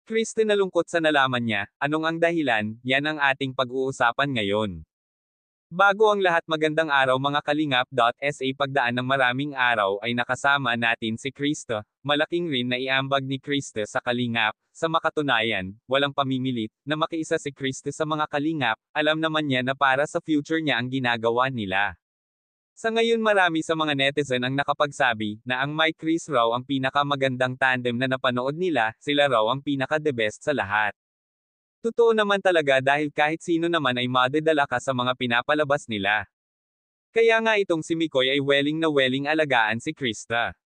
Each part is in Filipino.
Kriste nalungkot sa nalaman niya, anong ang dahilan, yan ang ating pag-uusapan ngayon. Bago ang lahat magandang araw mga kalingap.sa pagdaan ng maraming araw ay nakasama natin si Kriste, malaking rin na iambag ni Kriste sa kalingap, sa makatunayan, walang pamimilit, na makiisa si Kriste sa mga kalingap, alam naman niya na para sa future niya ang ginagawa nila. Sa ngayon marami sa mga netizen ang nakapagsabi, na ang Mike Kris raw ang pinakamagandang tandem na napanood nila, sila raw ang pinaka-the best sa lahat. Totoo naman talaga dahil kahit sino naman ay madedala ka sa mga pinapalabas nila. Kaya nga itong si Mikoy ay willing na willing alagaan si Krista.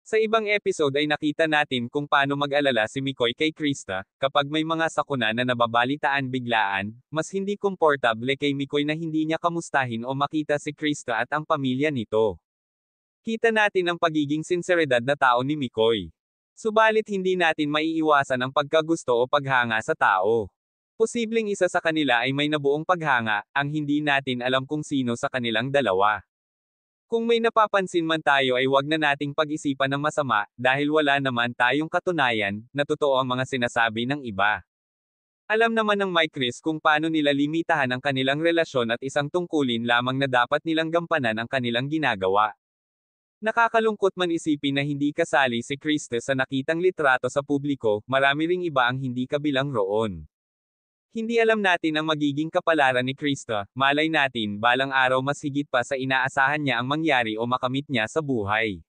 Sa ibang episode ay nakita natin kung paano mag-alala si Mikoy kay Krista, kapag may mga sakuna na nababalitaan biglaan, mas hindi komportable kay Mikoy na hindi niya kamustahin o makita si Krista at ang pamilya nito. Kita natin ang pagiging sinseridad na tao ni Mikoy. Subalit hindi natin maiiwasan ang pagkagusto o paghanga sa tao. Posibleng isa sa kanila ay may nabuong paghanga, ang hindi natin alam kung sino sa kanilang dalawa. Kung may napapansin man tayo ay wag na nating pag-isipan ng masama, dahil wala naman tayong katunayan, na totoo ang mga sinasabi ng iba. Alam naman ng Mike Kris kung paano nila limitahan ang kanilang relasyon at isang tungkulin lamang na dapat nilang gampanan ang kanilang ginagawa. Nakakalungkot man isipin na hindi kasali si Kriste sa nakitang litrato sa publiko, marami ring iba ang hindi kabilang roon. Hindi alam natin ang magiging kapalaran ni Krista, malay natin balang araw mas higit pa sa inaasahan niya ang mangyari o makamit niya sa buhay.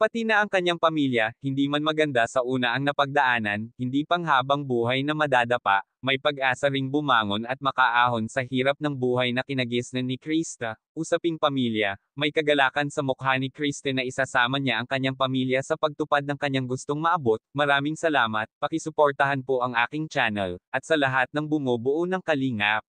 Pati na ang kanyang pamilya, hindi man maganda sa una ang napagdaanan, hindi panghabang buhay na madadapa, may pag-asa ring bumangon at makaahon sa hirap ng buhay na kinagisnan ni Krista. Usaping pamilya, may kagalakan sa mukha ni Kriste na isasama niya ang kanyang pamilya sa pagtupad ng kanyang gustong maabot. Maraming salamat, pakisuportahan po ang aking channel, at sa lahat ng bumubuo ng kalingap.